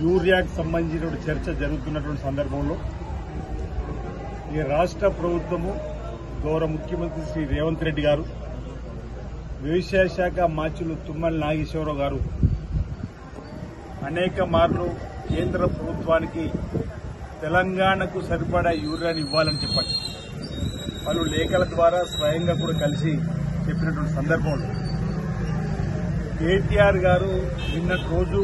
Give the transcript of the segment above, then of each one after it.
యూరియాకు సంబంధించిన చర్చ జరుగుతున్నటువంటి సందర్భంలో ఈ రాష్ట్ర ప్రభుత్వము గౌరవ ముఖ్యమంత్రి శ్రీ రేవంత్ రెడ్డి గారు, వ్యవసాయ శాఖ మంత్రులు తుమ్మల నాగేశ్వరరావు గారు అనేక మార్లు కేంద్ర ప్రభుత్వానికి తెలంగాణకు సరిపడా యూరియాని ఇవ్వాలని చెప్పండి పలు లేఖల ద్వారా స్వయంగా కూడా కలిసి చెప్పినటువంటి సందర్భంలో కేటీఆర్ గారు నిన్నటి రోజు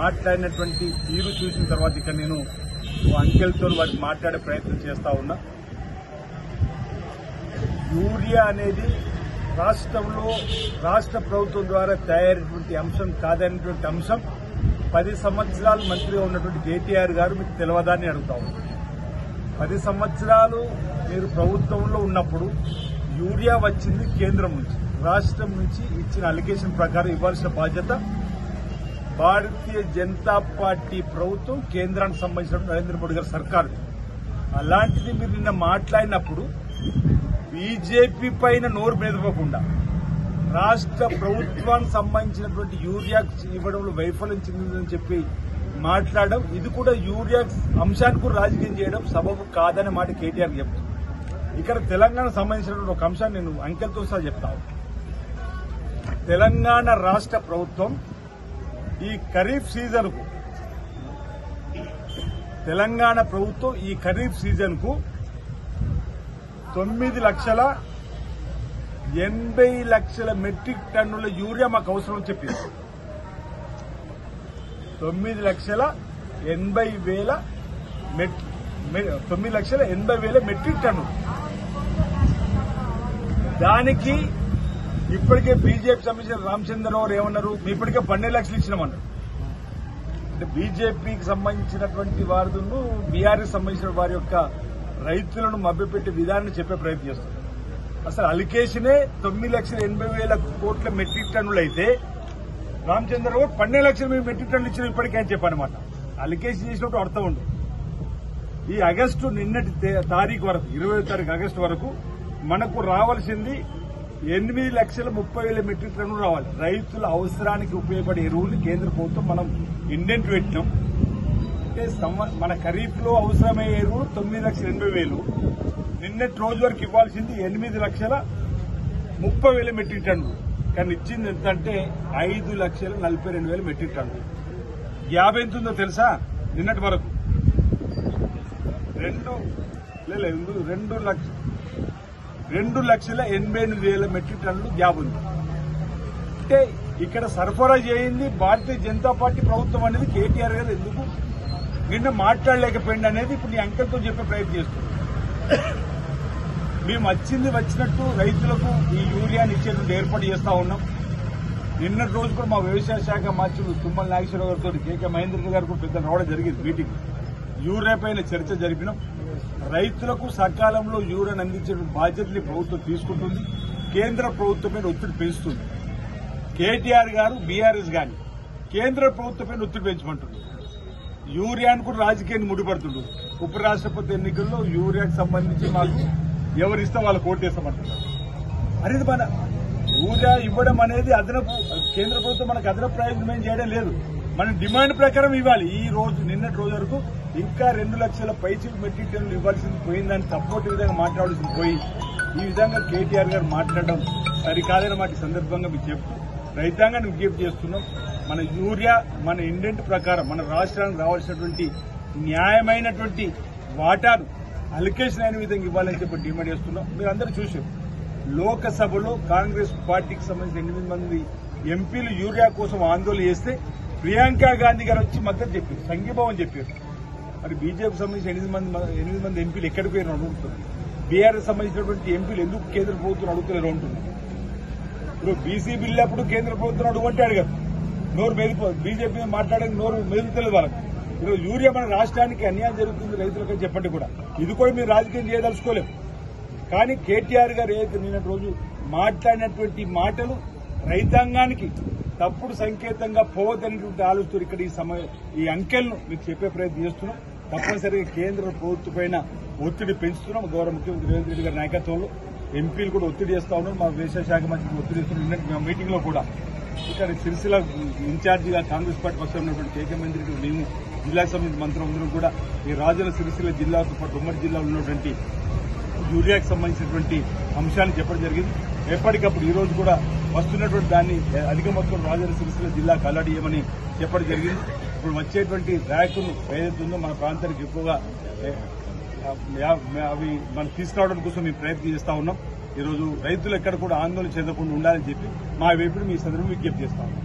మాట్లాడినటువంటి తీరు చూసిన తర్వాత ఇక్కడ నేను అంకెలతో వారికి మాట్లాడే ప్రయత్నం చేస్తా ఉన్నా. యూరియా అనేది రాష్ట్రంలో రాష్ట్ర ప్రభుత్వం ద్వారా తయారైనటువంటి అంశం కాదనేటువంటి అంశం 10 సంవత్సరాలు మంత్రిగా ఉన్నటువంటి కేటీఆర్ గారు మీకు తెలియదాన్ని అడుగుతా ఉన్నారు. 10 సంవత్సరాలు మీరు ప్రభుత్వంలో ఉన్నప్పుడు యూరియా వచ్చింది కేంద్రం నుంచి, రాష్ట్రం నుంచి ఇచ్చిన అలిగేషన్ ప్రకారం ఇవ్వాల్సిన బాధ్యత భారతీయ జనతా పార్టీ ప్రభుత్వం, కేంద్రానికి సంబంధించిన నరేంద్ర మోడీ గారి సర్కారు. అలాంటిది మీరు నిన్న మాట్లాడినప్పుడు బీజేపీ పైన నోరు మెదపకుండా రాష్ట్ర ప్రభుత్వానికి సంబంధించినటువంటి యూరియా ఇవ్వడంలో వైఫల్యం చెందిందని చెప్పి మాట్లాడడం, ఇది కూడా యూరియా అంశానికి కూడా రాజకీయం చేయడం సబబు కాదనే మాట కేటీఆర్ చెప్తుంది. ఇక్కడ తెలంగాణకు సంబంధించినటువంటి ఒక అంశాన్ని నేను అంకెలతో సహా చెప్తాను. తెలంగాణ రాష్ట్ర ప్రభుత్వం ఈ ఖరీఫ్ సీజన్ కు తెలంగాణ ప్రభుత్వం ఈ ఖరీఫ్ సీజన్ కు 9,80,00,000 మెట్రిక్ టన్నుల యూరియా మాకు అవసరం అని చెప్పింది. 9,80,000 మెట్రిక్ టన్నులు. దానికి ఇప్పటికే బీజేపీ సంబంధించిన రామచంద్రరావు ఏమన్నారు, మీ ఇప్పటికే 12 లక్షలు ఇచ్చినామన్నారు. అంటే బీజేపీకి సంబంధించినటువంటి వారును బీఆర్ఎస్ సంబంధించిన వారి యొక్క రైతులను మభ్యపెట్టే విధానాన్ని చెప్పే ప్రయత్నం చేస్తారు. అసలు అలికేషనే 9,80,000 మెట్రిక్ టన్నులు అయితే రామచంద్రరావు 12 లక్షల మెట్రిక్ టన్నులు ఇచ్చిన ఇప్పటికే అని చెప్పనమాట. అలికేషన్ చేసినప్పుడు అర్థం ఉండదు. ఈ ఆగస్టు నిన్నటి తారీఖు వరకు 20వ తారీఖు ఆగస్టు వరకు మనకు రావాల్సింది 8,30,000 మెట్రిక్ టన్నులు రావాలి. రైతుల అవసరానికి ఉపయోగపడే ఎరువులు కేంద్ర ప్రభుత్వం మనం ఇండెంట్ పెట్టినాం. అంటే మన ఖరీఫ్ లో అవసరమయ్యే ఎరువులు 9,80,000. నిన్నటి రోజు వరకు ఇవ్వాల్సింది 8,30,000 మెట్రిక్ టన్నులు. కానీ ఇచ్చింది ఎంత అంటే 5,42,000 మెట్రిక్ టన్నులు. గ్యాప్ ఎంత ఉందో తెలుసా? నిన్నటి వరకు 2,88,000 మెట్రిక్ టన్నులు గ్యాప్ ఉంది. అంటే ఇక్కడ సరఫరా చేయింది భారతీయ జనతా పార్టీ ప్రభుత్వం అనేది కేటీఆర్ గారు ఎందుకు నిన్న మాట్లాడలేకపోయింది అనేది ఇప్పుడు నీ అంకెలతో చెప్పే ప్రయత్నం చేస్తున్నాం. మేము వచ్చినట్టు రైతులకు ఈ యూరియాని ఇచ్చేటువంటి ఏర్పాటు చేస్తా ఉన్నాం. నిన్నటి రోజు కూడా మా వ్యవసాయ శాఖ మంత్రులు తుమ్మల నాగేశ్వరరావు గారితో కేకే మహేందర్ గారు కూడా పెద్ద రావడం జరిగింది. మీటింగ్ యూరియా పైన చర్చ జరిపినాం. రైతులకు సకాలంలో యూరియాను అందించే బాధ్యతని ప్రభుత్వం తీసుకుంటుంది. కేంద్ర ప్రభుత్వం మీద ఒత్తిడి పెంచుతుంది. కేటీఆర్ గారు బీఆర్ఎస్ గాని కేంద్ర ప్రభుత్వం పైన ఒత్తిడి పెంచమంటుంది. యూరియాను కూడా రాజకీయాన్ని ముడిపడుతుండ్రు. ఉపరాష్ట్రపతి ఎన్నికల్లో యూరియాకు సంబంధించి మాకు ఎవరిస్తే వాళ్ళకు ఓటేస్తామంటున్నారు. అనేది మన యూరియా ఇవ్వడం అనేది అదనపు కేంద్ర ప్రభుత్వం మనకు అదనపు ప్రయోజనం చేయడం లేదు. మన డిమాండ్ ప్రకారం ఇవ్వాలి. ఈ రోజు నిన్నటి రోజు వరకు ఇంకా 2 లక్షల పైచిలు మెట్రిక్ టన్నులు ఇవ్వాల్సింది పోయిందని సపోర్ట్ విధంగా మాట్లాడాల్సింది పోయి ఈ విధంగా కేటీఆర్ గారు మాట్లాడడం సరికాదని మాట సందర్భంగా మీకు చెప్తూ రైతాంగాన్ని విజ్ఞప్తి చేస్తున్నాం. మన యూరియా మన ఇండెంట్ ప్రకారం మన రాష్ట్రానికి రావాల్సినటువంటి న్యాయమైనటువంటి వాటాను అలికేషన్ అయిన విధంగా ఇవ్వాలని చెప్పి డిమాండ్ చేస్తున్నాం. మీరందరూ చూశారు లోకసభలో కాంగ్రెస్ పార్టీకి సంబంధించిన 8 మంది ఎంపీలు యూరియా కోసం ఆందోళన చేస్తే ప్రియాంక గాంధీ గారు వచ్చి మద్దతు చెప్పారు, సంఘీభావం చెప్పారు. మరి బీజేపీకి సంబంధించి 8 మంది ఎంపీలు ఎక్కడికి పోయిన అడుగుతున్నారు. బీఆర్ఎస్ సంబంధించినటువంటి ఎంపీలు ఎందుకు కేంద్ర ప్రభుత్వం అడుగుతలేరు అంటున్నారు. ఇప్పుడు బీసీ బిల్లు అప్పుడు కేంద్ర ప్రభుత్వం అడుగుంటే అడగదు, నోరు మెదిపోదు. బీజేపీ మాట్లాడడానికి నోరు మెదులుతలేదు వాళ్ళకి. ఈరోజు యూరియా మన రాష్ట్రానికి అన్యాయం జరుగుతుంది రైతులకని చెప్పండి కూడా, ఇది కూడా మీరు రాజకీయం చేయదలుచుకోలేము. కానీ కేటీఆర్ గారు ఏదైతే నిన్నటి రోజు మాట్లాడినటువంటి మాటలు రైతాంగానికి తప్పుడు సంకేతంగా పోవద్దనేటువంటి ఆలోచన ఇక్కడ ఈ అంకెలను మీకు చెప్పే ప్రయత్నం చేస్తున్నాం. తప్పనిసరిగా కేంద్ర ప్రభుత్వం పైన ఒత్తిడి పెంచుతున్నాం. గౌరవ ముఖ్యమంత్రి రేవంత్ రెడ్డి గారి నాయకత్వంలో ఎంపీలు కూడా ఒత్తిడి చేస్తా ఉన్నారు. మా వ్యవసాయ శాఖ మంత్రి ఒత్తిడి చేస్తున్నాం. నిన్న మీటింగ్ లో కూడా ఇక్కడ సిరిసిల్ల ఇన్ఛార్జిగా కాంగ్రెస్ పార్టీ పక్షంలో ఉన్నటువంటి కేకే మంత్రికి మేము జిల్లాకు సంబంధించిన మంత్రులందరం కూడా ఈ రాజన్న సిరిసిల్ల జిల్లాతో పాటు ఉమ్మడి జిల్లాలో ఉన్నటువంటి యూరియాకు సంబంధించినటువంటి అంశాన్ని చెప్పడం జరిగింది. ఎప్పటికప్పుడు ఈ రోజు కూడా వస్తున్నటువంటి దాన్ని అధిక మొత్తం రాజన్న సిరిసిల్ల జిల్లాకు అలర్ట్ చేయమని చెప్పడం జరిగింది. ఇప్పుడు వచ్చేటువంటి ర్యాకును ఏదైతుందో మన ప్రాంతానికి ఎక్కువగా అవి మనం తీసుకురావడం కోసం మేము ప్రయత్నం చేస్తా ఉన్నాం. ఈరోజు రైతులు ఎక్కడ కూడా ఆందోళన చెందకుండా ఉండాలని చెప్పి మా వైపు మీ సందర్భం విజ్ఞప్తి చేస్తా ఉన్నాం.